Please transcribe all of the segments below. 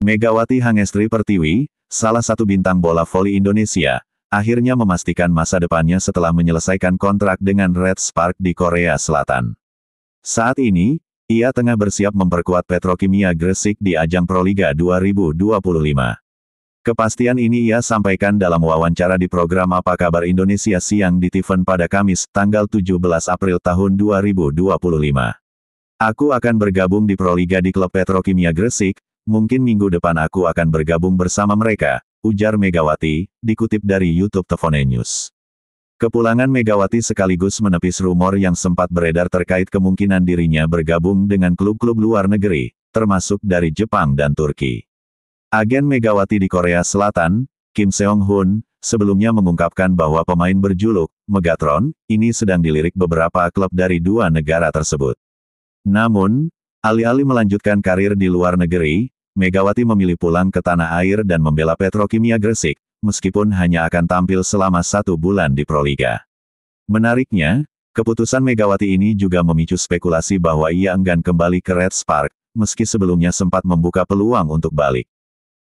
Megawati Hangestri Pertiwi, salah satu bintang bola voli Indonesia, akhirnya memastikan masa depannya setelah menyelesaikan kontrak dengan Red Spark di Korea Selatan. Saat ini, ia tengah bersiap memperkuat Petrokimia Gresik di ajang Proliga 2025. Kepastian ini ia sampaikan dalam wawancara di program Apa Kabar Indonesia Siang di TVN pada Kamis, tanggal 17 April tahun 2025. Aku akan bergabung di Proliga di klub Petrokimia Gresik, mungkin minggu depan aku akan bergabung bersama mereka, ujar Megawati, dikutip dari YouTube Tvone News. Kepulangan Megawati sekaligus menepis rumor yang sempat beredar terkait kemungkinan dirinya bergabung dengan klub-klub luar negeri, termasuk dari Jepang dan Turki. Agen Megawati di Korea Selatan, Kim Seong-hun, sebelumnya mengungkapkan bahwa pemain berjuluk Megatron ini sedang dilirik beberapa klub dari dua negara tersebut. Namun, alih-alih melanjutkan karir di luar negeri, Megawati memilih pulang ke tanah air dan membela Petrokimia Gresik, meskipun hanya akan tampil selama 1 bulan di Proliga. Menariknya, keputusan Megawati ini juga memicu spekulasi bahwa ia enggan kembali ke Red Spark, meski sebelumnya sempat membuka peluang untuk balik.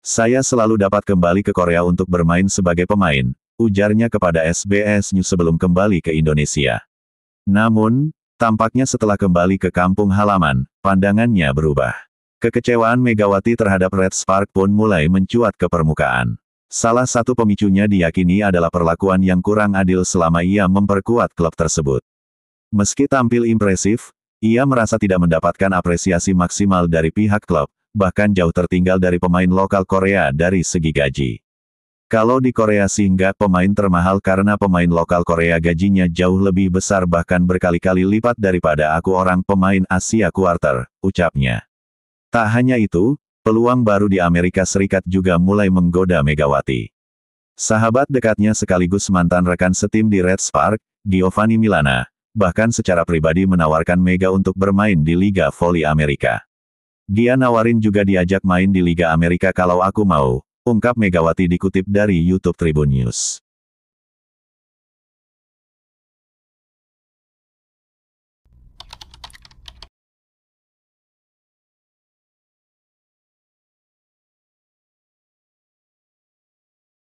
Saya selalu dapat kembali ke Korea untuk bermain sebagai pemain, ujarnya kepada SBS News sebelum kembali ke Indonesia. Namun, tampaknya setelah kembali ke kampung halaman, pandangannya berubah. Kekecewaan Megawati terhadap Red Spark pun mulai mencuat ke permukaan. Salah satu pemicunya diyakini adalah perlakuan yang kurang adil selama ia memperkuat klub tersebut. Meski tampil impresif, ia merasa tidak mendapatkan apresiasi maksimal dari pihak klub, bahkan jauh tertinggal dari pemain lokal Korea dari segi gaji. Kalau di Korea sehingga pemain termahal karena pemain lokal Korea gajinya jauh lebih besar bahkan berkali-kali lipat daripada aku orang pemain Asia Quarter, ucapnya. Tak hanya itu, peluang baru di Amerika Serikat juga mulai menggoda Megawati. Sahabat dekatnya sekaligus mantan rekan setim di Red Spark, Giovanni Milana, bahkan secara pribadi menawarkan Mega untuk bermain di Liga Voli Amerika. Dia nawarin juga diajak main di Liga Amerika kalau aku mau, ungkap Megawati dikutip dari YouTube Tribun News.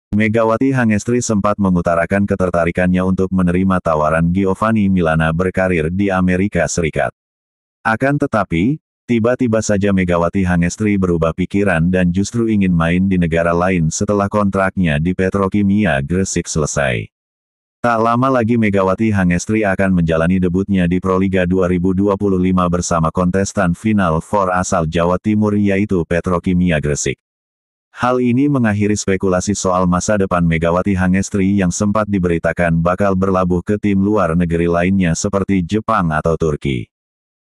Megawati Hangestri sempat mengutarakan ketertarikannya untuk menerima tawaran Giovanni Milana berkarir di Amerika Serikat. Akan tetapi, tiba-tiba saja Megawati Hangestri berubah pikiran dan justru ingin main di negara lain setelah kontraknya di Petrokimia Gresik selesai. Tak lama lagi Megawati Hangestri akan menjalani debutnya di Proliga 2025 bersama kontestan Final Four asal Jawa Timur yaitu Petrokimia Gresik. Hal ini mengakhiri spekulasi soal masa depan Megawati Hangestri yang sempat diberitakan bakal berlabuh ke tim luar negeri lainnya seperti Jepang atau Turki.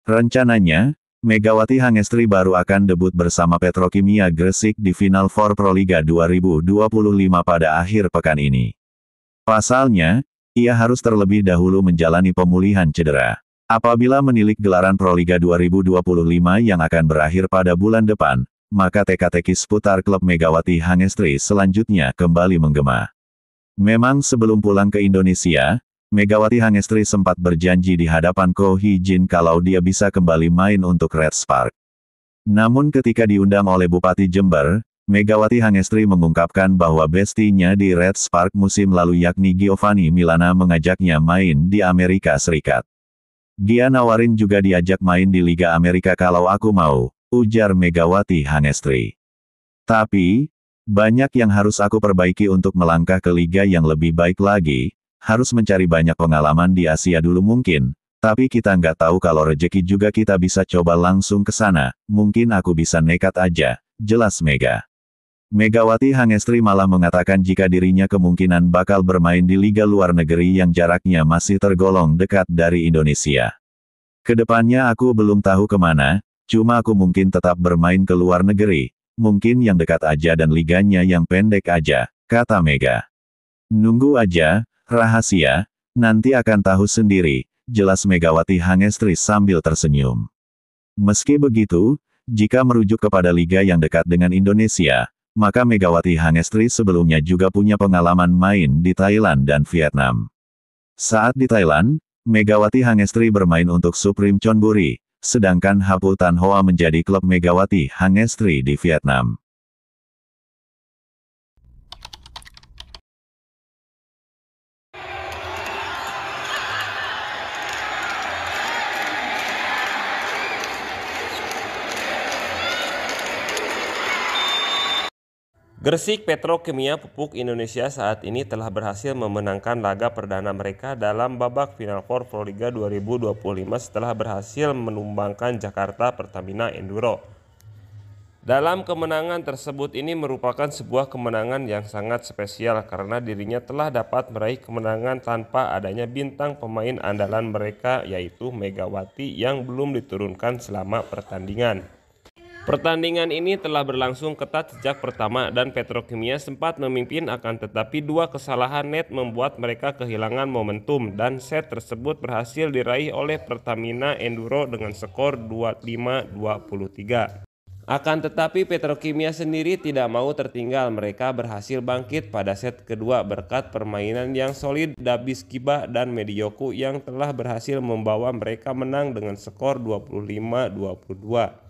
Rencananya, Megawati Hangestri baru akan debut bersama Petrokimia Gresik di Final Four Proliga 2025 pada akhir pekan ini. Pasalnya, ia harus terlebih dahulu menjalani pemulihan cedera. Apabila menilik gelaran Proliga 2025 yang akan berakhir pada bulan depan, maka teka-teki seputar klub Megawati Hangestri selanjutnya kembali menggema. Memang sebelum pulang ke Indonesia, Megawati Hangestri sempat berjanji di hadapan Ko Hee-jin kalau dia bisa kembali main untuk Red Spark. Namun ketika diundang oleh Bupati Jember, Megawati Hangestri mengungkapkan bahwa bestinya di Red Spark musim lalu yakni Giovanni Milana mengajaknya main di Amerika Serikat. Dia nawarin juga diajak main di Liga Amerika kalau aku mau, ujar Megawati Hangestri. Tapi, banyak yang harus aku perbaiki untuk melangkah ke liga yang lebih baik lagi, harus mencari banyak pengalaman di Asia dulu mungkin, tapi kita nggak tahu kalau rejeki juga kita bisa coba langsung ke sana, mungkin aku bisa nekat aja, jelas Mega. Megawati Hangestri malah mengatakan jika dirinya kemungkinan bakal bermain di liga luar negeri yang jaraknya masih tergolong dekat dari Indonesia. Kedepannya aku belum tahu kemana, cuma aku mungkin tetap bermain ke luar negeri, mungkin yang dekat aja dan liganya yang pendek aja, kata Mega. Nunggu aja, rahasia, nanti akan tahu sendiri, jelas Megawati Hangestri sambil tersenyum. Meski begitu, jika merujuk kepada liga yang dekat dengan Indonesia, maka Megawati Hangestri sebelumnya juga punya pengalaman main di Thailand dan Vietnam. Saat di Thailand, Megawati Hangestri bermain untuk Supreme Chonburi, sedangkan Hapoel Tan Hoa menjadi klub Megawati Hangestri di Vietnam. Gresik Petrokimia Pupuk Indonesia saat ini telah berhasil memenangkan laga perdana mereka dalam babak Final Four Proliga 2025 setelah berhasil menumbangkan Jakarta Pertamina Enduro. Dalam kemenangan tersebut ini merupakan sebuah kemenangan yang sangat spesial karena dirinya telah dapat meraih kemenangan tanpa adanya bintang pemain andalan mereka yaitu Megawati yang belum diturunkan selama pertandingan. Pertandingan ini telah berlangsung ketat sejak pertama dan Petrokimia sempat memimpin akan tetapi dua kesalahan net membuat mereka kehilangan momentum dan set tersebut berhasil diraih oleh Pertamina Enduro dengan skor 25-23. Akan tetapi Petrokimia sendiri tidak mau tertinggal, mereka berhasil bangkit pada set kedua berkat permainan yang solid Dabis Kiba dan Medioku yang telah berhasil membawa mereka menang dengan skor 25-22.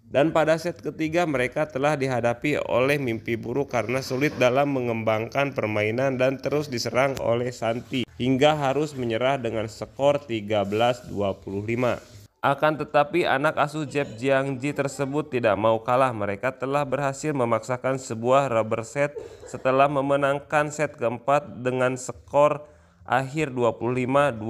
Dan pada set ketiga mereka telah dihadapi oleh mimpi buruk karena sulit dalam mengembangkan permainan dan terus diserang oleh Santi hingga harus menyerah dengan skor 13-25. Akan tetapi anak asuh Jeb Jiangji tersebut tidak mau kalah, mereka telah berhasil memaksakan sebuah rubber set setelah memenangkan set keempat dengan skor akhir 25-22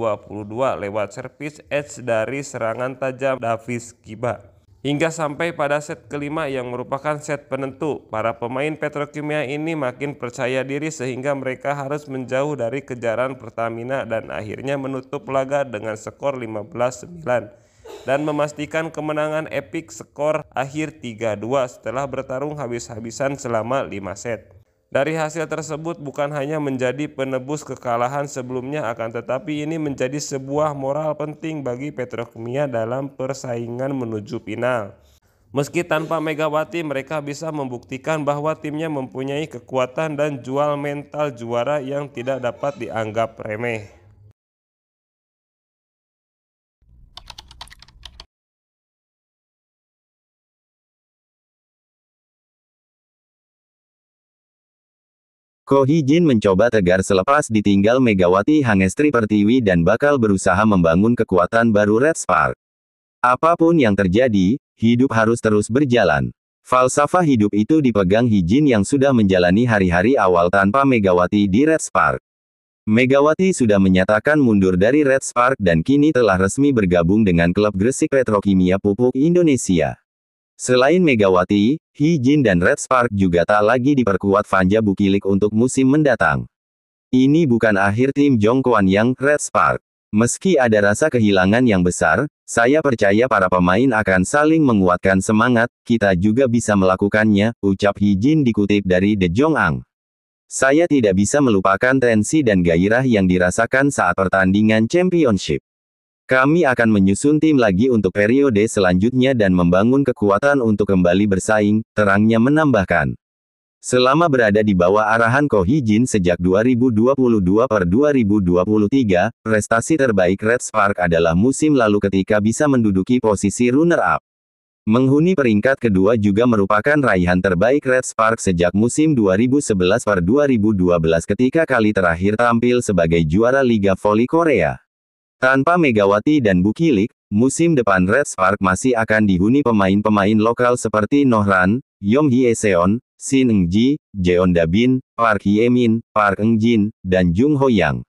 lewat servis edge dari serangan tajam Davis Kiba. Hingga sampai pada set kelima yang merupakan set penentu, para pemain Petrokimia ini makin percaya diri sehingga mereka harus menjauh dari kejaran Pertamina dan akhirnya menutup laga dengan skor 15-9 dan memastikan kemenangan epik skor akhir 3-2 setelah bertarung habis-habisan selama 5 set. Dari hasil tersebut bukan hanya menjadi penebus kekalahan sebelumnya akan tetapi ini menjadi sebuah moral penting bagi Petrokimia dalam persaingan menuju final. Meski tanpa Megawati mereka bisa membuktikan bahwa timnya mempunyai kekuatan dan jual mental juara yang tidak dapat dianggap remeh. Ko Hee-jin mencoba tegar selepas ditinggal Megawati Hangestri Pertiwi dan bakal berusaha membangun kekuatan baru Red Spark. Apapun yang terjadi, hidup harus terus berjalan. Falsafah hidup itu dipegang Hee-jin yang sudah menjalani hari-hari awal tanpa Megawati di Red Spark. Megawati sudah menyatakan mundur dari Red Spark dan kini telah resmi bergabung dengan klub Gresik Petrokimia Pupuk Indonesia. Selain Megawati, Hee-jin dan Red Spark juga tak lagi diperkuat Vanja Bukilik untuk musim mendatang. Ini bukan akhir tim Jong Kwan Yang Red Spark. Meski ada rasa kehilangan yang besar, saya percaya para pemain akan saling menguatkan semangat, kita juga bisa melakukannya, ucap Hee-jin dikutip dari The Jong-ang. Saya tidak bisa melupakan tensi dan gairah yang dirasakan saat pertandingan championship. Kami akan menyusun tim lagi untuk periode selanjutnya dan membangun kekuatan untuk kembali bersaing, terangnya menambahkan. Selama berada di bawah arahan Ko Hee-jin sejak 2022-2023, prestasi terbaik Red Spark adalah musim lalu ketika bisa menduduki posisi runner-up. Menghuni peringkat kedua juga merupakan raihan terbaik Red Spark sejak musim 2011-2012 ketika kali terakhir tampil sebagai juara Liga Voli Korea. Tanpa Megawati dan Bukilik, musim depan Red Spark masih akan dihuni pemain-pemain lokal seperti Nohran, Yom Hye-seon, Shin Eung-ji, Jeon Da-bin, Park Hye-min, Park Eung-jin, dan Jung Ho-yang.